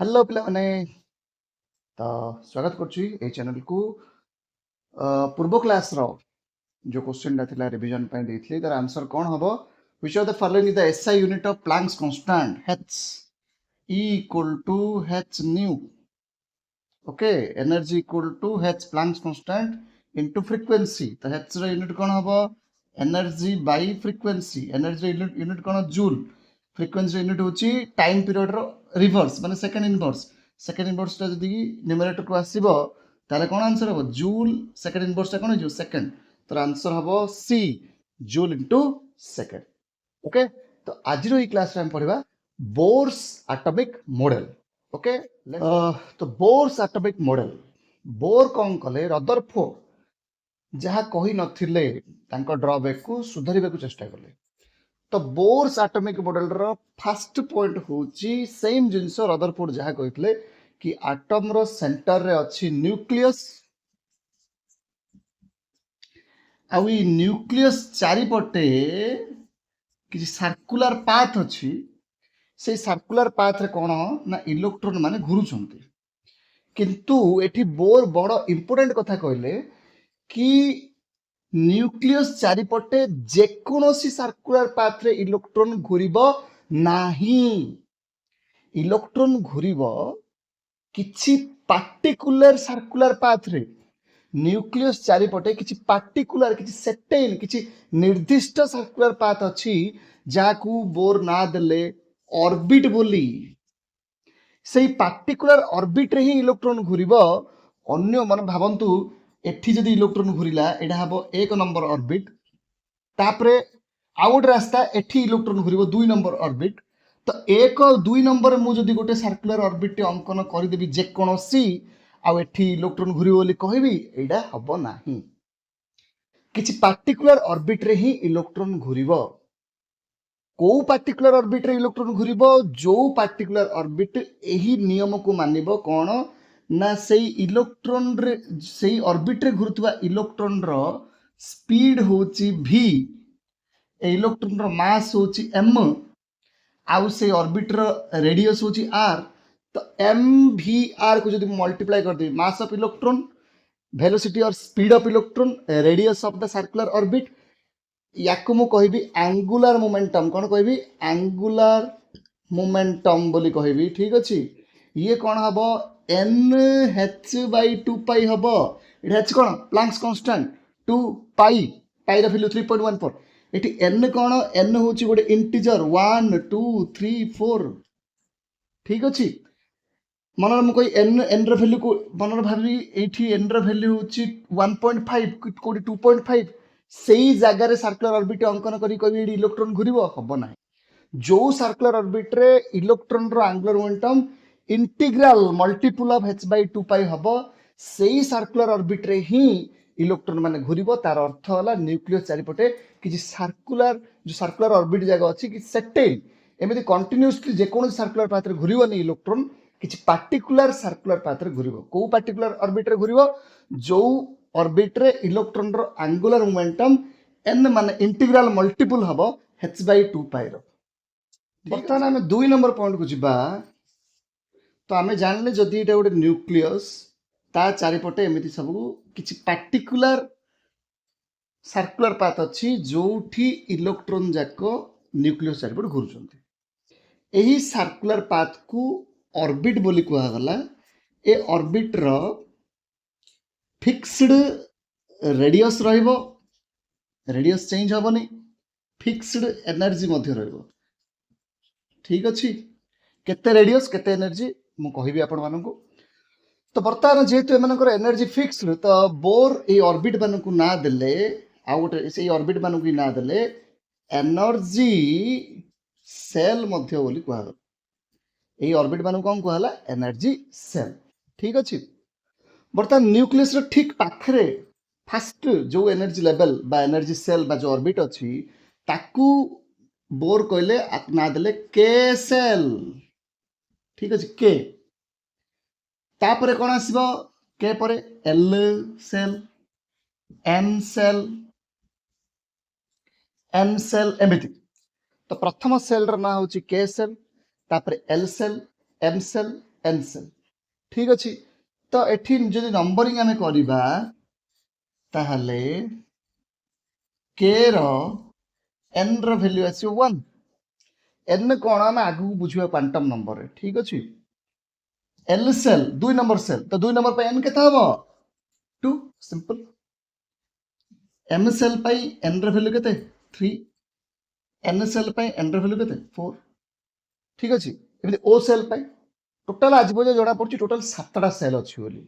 Hello पिलाने तो स्वागत कर चैनल को पूर्व क्लास रो जो क्वेश्चन था रिवीजन देते तार आंसर कौन हम which of the following is the SI unit of Planck's constant h E equal to h nu. Okay energy equal to h Planck's constant into frequency तो h रो unit कौन हम energy by frequency energy unit कौन joule frequency unit होची time period रो reverse माने second inverse टा जदी न्यूमरेटर को आसीबो ताले कोन आंसर हो जूल सेकंड इनवर्स टा कोन हो सेकंड तो आंसर हो सी जूल इनटू सेकंड ओके तो आज रो ई क्लास रे हम पढिबा बोर्स एटॉमिक मॉडल ओके तो बोर्स एटॉमिक मॉडल बोर कौन कले रदरफोर्ड जहाँ कही नथिले तांको ड्रॉबैक को सुधारिबा को चेष्टा कले तो Bohr's atomic model row first point होची सेम जिंस रदरफोर्ड जहाँ कहितले कि एटम रो सेंटर रे अछि न्यूक्लियस आ ई न्यूक्लियस चारि पटे कि सर्कुलर पाथ अछि से सर्कुलर पाथ रे कोन ना इलेक्ट्रॉन माने घुरुचंती किंतु एठी बोर बड़ इंपोर्टेंट कथा कहले कि न्यूक्लियस चारिपटे जेकोसी सर्कुलर पाथ रे इलेक्ट्रॉन घुरिबो नाही इलेक्ट्रॉन घुरिबो किछि पार्टिकुलर सर्कुलर पाथ रे न्यूक्लियस चारिपटे किछि पार्टिकुलर किछि सेटेन किछि निर्दिष्ट सर्कुलर पाथ अछि जाकू बोर ना देले ऑर्बिट बोली सेई पार्टिकुलर ऑर्बिट रे ही इलेक्ट्रॉन घुरिबो अन्य मन भावंतु एठी जदि इलेक्ट्रॉन घुरिला एटा हबो एक नंबर ऑर्बिट तापरे आउट रास्ता एठी इलेक्ट्रॉन घुरिबो दुई नंबर ऑर्बिट तो एक और दुई नंबर मु जदि गोटे सर्कुलर ऑर्बिट अंकन करि देबी जे कोनोसी आ एठी इलेक्ट्रॉन घुरिबो बोली कहबी एटा हबो नाही किछि पार्टिकुलर ऑर्बिट रे ही इलेक्ट्रॉन घुरिबो को पार्टिकुलर ऑर्बिट रे इलेक्ट्रॉन घुरिबो जो पार्टिकुलर ऑर्बिट एही नियम को मानिबो कोन ना सेई इलेक्ट्रॉन रे सेई ऑर्बिट रे घुरुतबा इलेक्ट्रॉन रो स्पीड होची v ए इलेक्ट्रॉन रो मास होची m आउ से ऑर्बिट रो रेडियस होची r तो mvr को जदि मल्टीप्लाई कर दे मास ऑफ इलेक्ट्रॉन वेलोसिटी और speed of electron radius of the circular orbit याकु मु कहबी एंगुलर मोमेंटम कोन कहबी एंगुलर मोमेंटम बोली कहबी ठीक अछि ये कोन हबो nh/2 पाई हबो इटा h कोन प्लैंक्स कांस्टेंट 2 पाई पाई रा वैल्यू 3.14 एटी n कोन n होची गोटे इंटीजर 1 2 3 4 ठीक अछि मनर मु कोई n रा वैल्यू को मनर भाबी एठी n रा वैल्यू होची 1.5 कोडी 2.5 सेई जगह रे सर्कुलर ऑर्बिट अंकन करी कहबी इलेक्ट्रॉन घुरिबो हबो नाही जो सर्कुलर ऑर्बिट रे इलेक्ट्रॉन रो angular momentum integral multiple of h/2 pi हबो सेई सर्कुलर ऑर्बिट रे ही इलेक्ट्रॉन माने घुरिबो तार अर्थ होला न्यूक्लियस चारिपटे कि सर्कुलर ऑर्बिट जगह अछि कि सेटेन एमिति कंटीन्यूअसली जे कोन सर्कुलर पाथ रे घुरिबो नि इलेक्ट्रॉन किछि पार्टिकुलर सर्कुलर पाथ रे घुरिबो को पार्टिकुलर ऑर्बिट रे घुरिबो जो ऑर्बिट रे इलेक्ट्रॉन रो एंगुलर मोमेंटम n माने इंटीग्रल मल्टीपल हबो h/2 पाई रो बर्तमान आमे 2 नंबर पॉइंट को जिबा तो आमे जानले जदि एटा गोटे न्यूक्लियस ता चारिपटे एमिति सब किछि पार्टिकुलर सर्कुलर पाथ अछि जोठी इलेक्ट्रॉन जाको न्यूक्लियस चारिपटे घुरुचंती एही सर्कुलर पाथ को ऑर्बिट बोली कुआ गला ए ऑर्बिट रो फिक्स्ड रेडियस रहइबो रेडियस चेंज हबोनी फिक्स्ड एनर्जी मध्य रहइबो ठीक अछि केते रेडियस केते एनर्जी मु कहिबी आपण मानकू तो बर्तमान जेहेतु एमानकर एनर्जी फिक्स्ड तो बोर ए ऑर्बिट मानकू ना देले आ गोटे से ऑर्बिट मानकू ना देले एनर्जी सेल मध्य बोली कुआ ए ऑर्बिट मानकू कोन कुआला एनर्जी सेल ठीक अछि बर्तमान न्यूक्लियस रो ठीक पाखरे फर्स्ट जो एनर्जी लेवल बा एनर्जी सेल बा जो ऑर्बिट अछि ताकू बोर कहले ना देले के सेल ठीक अछि के तापरे कोन आसीबो के परे L shell M shell N shell एमिति तो प्रथम सेल रो ना होची के सेल तापरे L shell M shell n shell ठीक अच्छे तो एठी जदि नंबरिंग आमे करिबा ताहले k रो n रो वैल्यू आसी 1 n कोन आमे आगु बुझिबा क्वांटम नंबर रे ठीक अच्छे l सेल 2 नंबर सेल तो 2 नंबर पे n केता हबो 2 सिंपल m सेल पाई n रो वैल्यू केते 3 n सेल पाई n रो वैल्यू केते 4 ठीक अच्छे एमि o सेल पाई टोटल आज बजे जोड़ा पड़छि टोटल 7टा सेल अछि बोली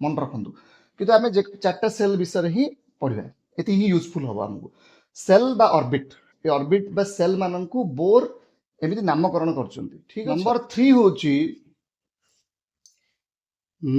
मन रखंतु किंतु आमे जे 4टा सेल विषय ही पढिबा एति ही यूजफुल हबो हमको सेल बा ऑर्बिट ए ऑर्बिट बा सेल माननकु बोर एमिति नामकरण करचंती ठीक अछि नंबर 3 होछि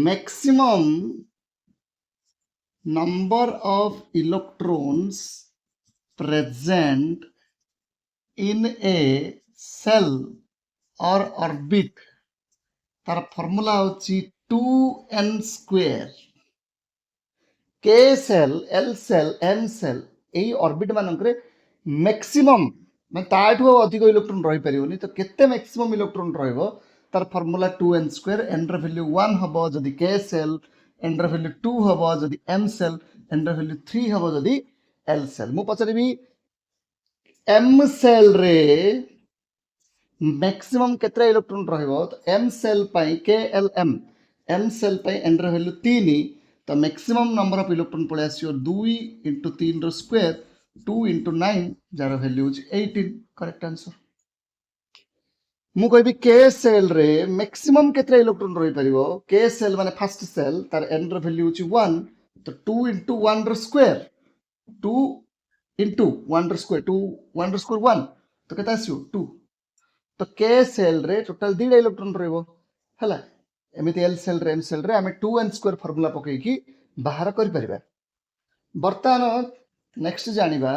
maximum number of electrons present in a cell or orbit तार फॉर्मूला होची 2n square k shell l shell m shell एई ऑर्बिट मानकरे मैक्सिमम मैं ताठो अधिक इलेक्ट्रॉन रही परियोनी तो केते मैक्सिमम इलेक्ट्रॉन रहइबो तार फॉर्मूला 2n स्क्वायर n रो वैल्यू 1 हबो जदी k सेल n रो वैल्यू 2 हबो जदी m सेल n रो वैल्यू 3 हबो जदी l सेल मु पचरिबी m सेल रे मैक्सिमम केतरा इलेक्ट्रॉन रहइबो तो m सेल पाई KLM m सेल पाई n रो वैल्यू 3 तो मैक्सिमम नंबर ऑफ इलेक्ट्रॉन पळे आसियो 2 * 3 रो square 2 * 9 jar value 18 correct answer मु कहबी k सेल रे मैक्सिमम केतरा इलेक्ट्रॉन रही परिबो k सेल माने फर्स्ट सेल तार n रो वैल्यू 1 तो 2 * 1 रो स्क्वायर 2 * 1 रो स्क्वायर 2 1 रो स्क्वायर 1 तो केता आसियो 2 तो k सेल रे टोटल 2 इलेक्ट्रॉन रहइबो हला एमिति l सेल रे m सेल रे हमें 2n स्क्वायर फार्मूला पकई की बाहर करि परिबा बर्तमान नेक्स्ट जानिबा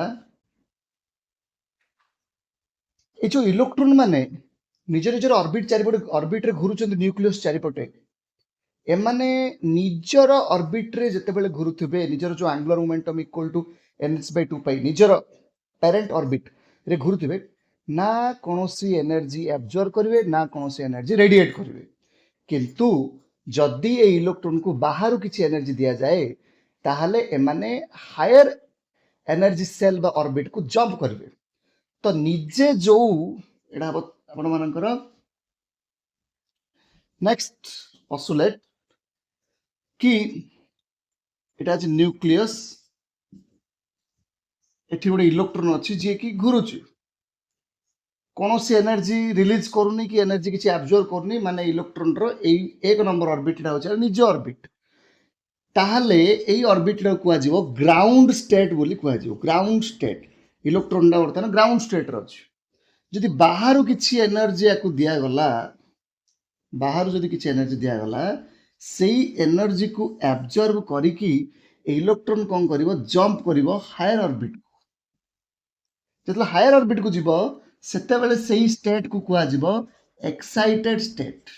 ए जो इलेक्ट्रॉन माने निज निजर ऑर्बिट चारिपटे ऑर्बिट रे घुरुचंद न्यूक्लियस चारिपटे ए माने निजर ऑर्बिट रे जते बेले घुरुथिबे निजर जो angular momentum equal to nh/2 pi निजर पेरेंट ऑर्बिट रे घुरुथिबे ना कोनोसी एनर्जी एब्जॉर्ब करिवे ना कोनोसी एनर्जी रेडिएट करिवे किंतु जदि ए इलेक्ट्रॉन को बाहर किछि एनर्जी दिया जाए ताहले एमाने हायर एनर्जी सेल बा ऑर्बिट को जंप करिवे तो निजे जो एडा आपण मानकर नेक्स्ट पोस्टुलेट कि एटा जे न्यूक्लियस एठी गोटे इलेक्ट्रॉन अछि जे कि घुरुची कोनोसी एनर्जी रिलीज करूनी कि एनर्जी किछि एब्जॉर्ब करूनी माने इलेक्ट्रॉन रो ए एक नंबर ऑर्बिट टा होछ निज ऑर्बिट ताहले एई ऑर्बिट रो कुआ जीवो ग्राउंड स्टेट बोली कुआ जीवो ग्राउंड स्टेट इलेक्ट्रॉन टा वर्तमान ग्राउंड स्टेट रो अछि जदि बाहर किछि एनर्जी याकू दिया गला बाहर जदि किछि एनर्जी दिया गला सेई एनर्जी को एब्जॉर्ब करी कि इलेक्ट्रॉन कोन करिवो जंप करिवो हायर ऑर्बिट जतला हायर ऑर्बिट को जीवो सेते बेले सेही स्टेट को कुआ जीवो एक्साइटेड स्टेट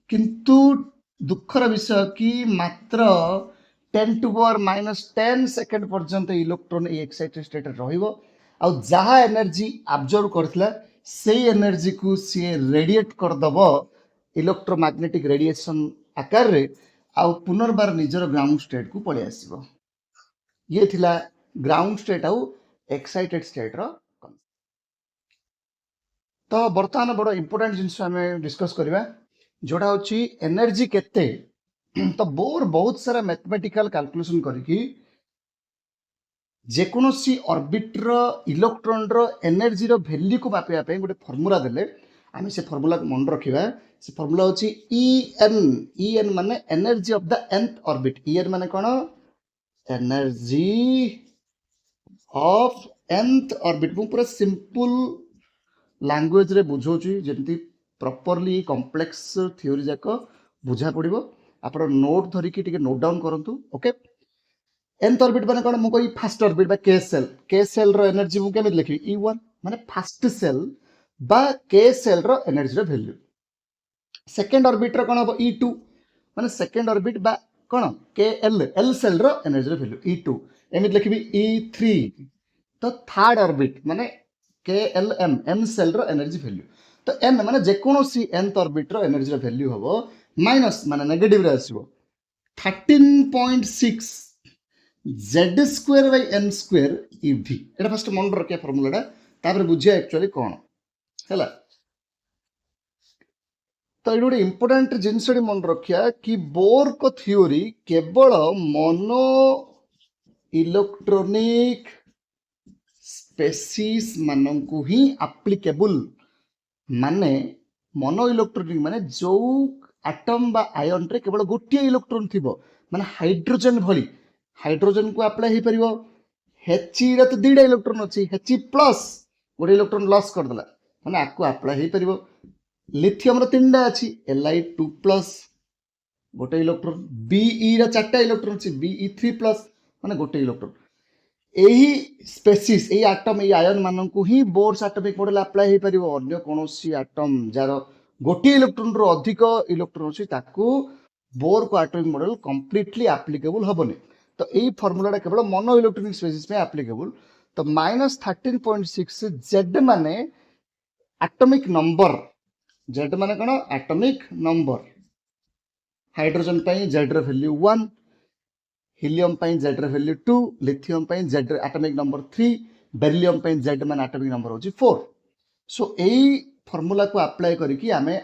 किंतु दुखर विषय कि मात्र 10 to power -10 सेकंड पर्यंत इलेक्ट्रॉन ए एक्साइटेड स्टेट रहिबो आ जहा एनर्जी एब्जॉर्ब करथिला सेही एनर्जी को सी रेडिएट कर दबो इलेक्ट्रोमैग्नेटिक रेडिएशन आकार रे आ पुनर्बार निजर ग्राउंड स्टेट को पळे आसीबो ये थिला ग्राउंड स्टेट आउ एक्साइटेड स्टेट रो तो बर्तमान बड़ इंपोर्टेंट जिनस हमें डिस्कस करबा जोड़ा होची एनर्जी केते तो बोर बहुत सारा मैथमेटिकल कैलकुलेशन करके जेकोसी ऑर्बिट रो इलेक्ट्रॉन रो एनर्जी रो वैल्यू को मापिया पे गोटे फार्मूला देले आमे से फार्मूला को मन रखिबा से फार्मूला होची en माने energy of the nth orbit en माने कोन एनर्जी ऑफ nth ऑर्बिट मु पूरा सिंपल लैंग्वेज रे बुझौची जेंति प्रॉपर्ली कॉम्प्लेक्स थ्योरी जाक बुझा पड़िबो आपण नोट धरि कि टिके नोट डाउन करंतु ओके nth ऑर्बिट माने कोन मु कोई फर्स्ट ऑर्बिट बा k सेल रो एनर्जी मु केमे लिखि e1 माने फर्स्ट सेल बा k सेल रो एनर्जी रो वैल्यू सेकंड ऑर्बिट रो कोन हो e2 माने सेकंड ऑर्बिट बा कोन l सेल रो एनर्जी रो वैल्यू e2 एमे लिखिबी e3 तो थर्ड ऑर्बिट माने KLM M cell row energy value तो n माने जेकोसी nth ऑर्बिट रो एनर्जी रो वैल्यू हबो माइनस माने नेगेटिव रे आसीबो 13.6 z square by n square ev Etah first मन रखिया फार्मूलाटा तापर बुझिया एक्चुअली कोन हैला। तो ये गोटे इंपोर्टेंट जिनस मन रखिया कि बोर को थ्योरी केवल मोनो इलेक्ट्रॉनिक स्पेसीज माननकु ही एप्लीकेबल माने मोनो इलेक्ट्रॉनिक माने जो एटम बा आयन रे केवल गोटे इलेक्ट्रॉन थिबो माने हाइड्रोजन भली हाइड्रोजन को अप्लाई हे परिबो हेची रे तो दुईटा इलेक्ट्रॉन अछि हेची प्लस गोटे इलेक्ट्रॉन लॉस कर देला माने आकु अप्लाई हे परिबो लिथियम रो तीनटा अछि Li2 प्लस गोटे इलेक्ट्रॉन Be रा चारटा इलेक्ट्रॉन अछि Be3 प्लस माने गोटे इलेक्ट्रॉन एही स्पेसीज एही एटम एही आयन माननकु ही बोर्स एटॉमिक मॉडल अप्लाई हे परिबो अन्य कोनोसी एटम जार गोटे इलेक्ट्रॉन रो अधिक इलेक्ट्रॉन अछि ताकू बोर को एटॉमिक मॉडल कंप्लीटली एप्लीकेबल हबोनी। तो एही फार्मूलाटा केवल मोनो इलेक्ट्रॉनिक स्पेसीज में एप्लीकेबल। तो -13.6 z माने एटॉमिक नंबर z माने कोन एटॉमिक नंबर हाइड्रोजन पई z रे वैल्यू 1 हीलियम पई z रे वैल्यू 2 लिथियम पई z रे एटॉमिक नंबर 3 बेरिलियम पई z माने एटॉमिक नंबर होची 4। सो एही फार्मूला को अप्लाई करिकि आमे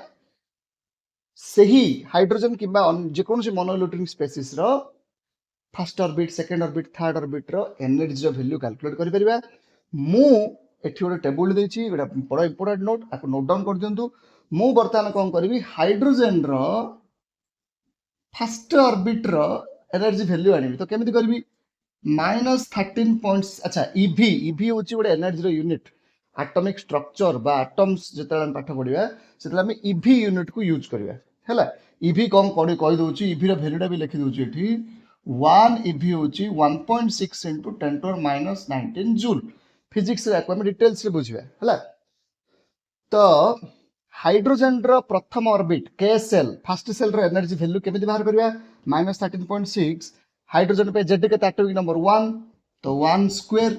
सही हाइड्रोजन किबा जे कोनसी मोनो इलेक्ट्रॉनिक स्पेसीज रो first orbit second orbit third orbit रो एनर्जी रो वैल्यू कैलकुलेट करि परिबा। मु एठी गोटे टेबल देछि एटा बड़ा इंपोर्टेंट नोट आको नोट डाउन कर दियंतु। मु वर्तमान कोन करबी हाइड्रोजन रो फर्स्ट ऑर्बिट रो एनर्जी वैल्यू आनिबी। तो केमिति करबी -13 पॉइंट्स अच्छा इवी होची गोटे एनर्जी रो यूनिट एटॉमिक स्ट्रक्चर बा एटम्स जेतला हम पाठ पढिबा सेतला हम इवी यूनिट को यूज करबा हैला। इवी कम कोडी कहि दोची इवी रो वैल्यूटा भी लिखि दोची एठी 1 इवी होची 1.6 * 10⁻⁻19 जूल। फिजिक्स रे को हम डिटेल्स रे बुझिबा हैला। तो हाइड्रोजन रो प्रथम orbit KSL first cell row energy value केमिति बाहर करबा -13.6 हाइड्रोजन पे z के एटॉमिक नंबर 1 तो 1 स्क्वायर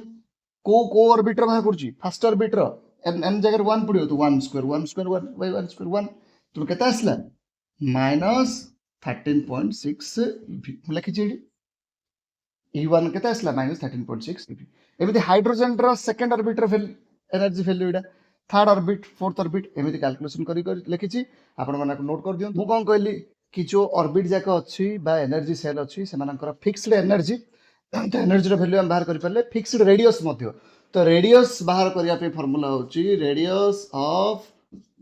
को ऑर्बिट रो बाहर करछि फर्स्ट ऑर्बिट रो n जगह 1 पडियो तो 1 स्क्वायर 1 स्क्वायर 1 बाय 1 स्क्वायर 1 तो केता आसला -13.6 लिखि छी E1 केता आसला -13.6 एमिति हाइड्रोजन रो सेकंड ऑर्बिट रो एनर्जी वैल्यू इडा थर्ड ऑर्बिट फोर्थ ऑर्बिट एमिति कैलकुलेशन करी लिखि छी आपण माने नोट कर दियौ। मु कोन कहली कि जो ऑर्बिट जाक अछि बा एनर्जी सेल अछि से मानकर फिक्स्ड एनर्जी तो एनर्जी रो वैल्यू हम बाहर करि परले फिक्स्ड रेडियस मध्य। तो रेडियस बाहर करिया पे फार्मूला होची रेडियस ऑफ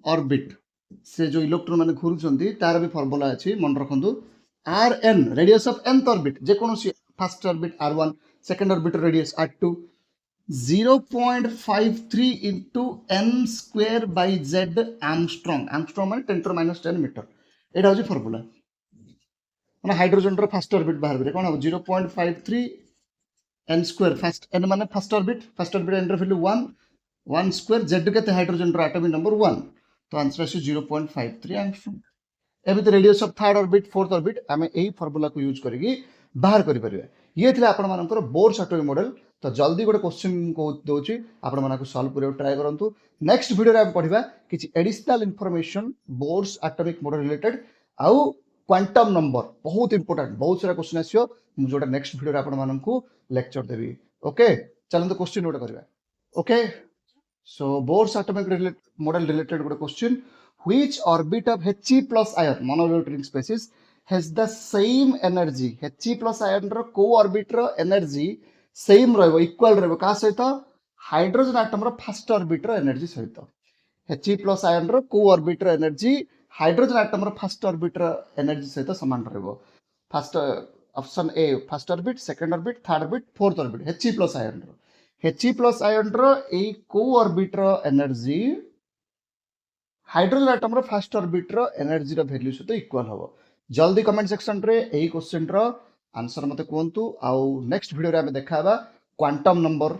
ऑर्बिट से जो इलेक्ट्रॉन माने घुरुचंती तार भी फार्मूला अछि मन रखंतु Rn radius of nth orbit जे कोनोसी first orbit R1 second orbit radius R2 0.53 into n square by z Armstrong माने 10⁻⁻10 मीटर एटा होची फार्मूला माने हाइड्रोजन रो फर्स्ट ऑर्बिट बाहर करे कोन 0.53 n स्क्वायर फर्स्ट n माने फर्स्ट ऑर्बिट n रो वैल्यू 1 स्क्वायर z केते हाइड्रोजन रो एटॉमिक नंबर 1 तो answer आसी 0.53 Armstrong। एबे तो radius of third orbit fourth orbit आमे एही फार्मूला को यूज करिकि बाहर करि परिबा। ये थिला आपण मानकर बोर्स एटॉमिक मॉडल। तो जल्दी गोटे क्वेश्चन को दोची आपण मानक सॉल्व करियो ट्राई करंतु। नेक्स्ट वीडियो रे हम पढिबा किछि additional information Bohr's atomic model related आउ क्वांटम नंबर बहुत इंपोर्टेंट बहुत सारा क्वेश्चन आसियो मु जोटा नेक्स्ट वीडियो रे आपण मानक लेक्चर देबी। ओके चलंतु क्वेश्चन गोटे करबा। Okay so Bohr's atomic model related गोटे question which orbit of He plus ion monoelectronic species has the same energy He plus ion रो को ऑर्बिट रो एनर्जी सेम रहबो इक्वल रहबो का सहित हाइड्रोजन एटम रो first orbit रो एनर्जी सहित He plus ion रो को ऑर्बिट रो एनर्जी हाइड्रोजन एटम रो फर्स्ट ऑर्बिट रो एनर्जी सहित समान रहबो। First option A first orbit second orbit third orbit fourth orbit He plus ion रो ए को ऑर्बिट रो एनर्जी हाइड्रोजन एटम रो फर्स्ट ऑर्बिट रो एनर्जी रो वैल्यू सहित इक्वल हबो। जल्दी कमेंट सेक्शन रे एही क्वेश्चन रो आंसर मते कोंतु आउ नेक्स्ट वीडियो रे हम देखाबा क्वांटम नंबर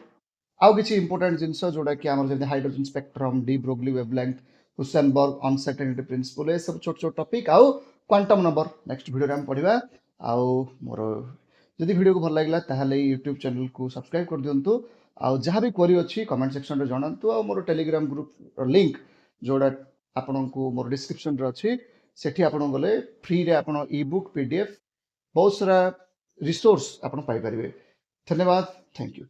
आउ किछि इंपोर्टेंट जिंस जोडा कि हमर जे hydrogen spectrum de Broglie wavelength Heisenberg uncertainty principle ए सब छोट छोट टॉपिक आउ क्वांटम नंबर नेक्स्ट वीडियो रे हम पढिबा। आउ मोर जदि वीडियो को भल लागला ताहाले YouTube चैनल को सब्सक्राइब कर दियंतु आउ जहां भी क्वेरी अछि कमेंट सेक्शन रे जणांतु आउ मोर टेलीग्राम ग्रुप रो लिंक जोड़ा आपको मोर डिस्क्रिप्शन रे अच्छी सेठी आपन गले फ्री रे आपन ई बुक पीडीएफ बहुत सारा रिसोर्स आपन पाई परिबे। धन्यवाद, थैंक यू।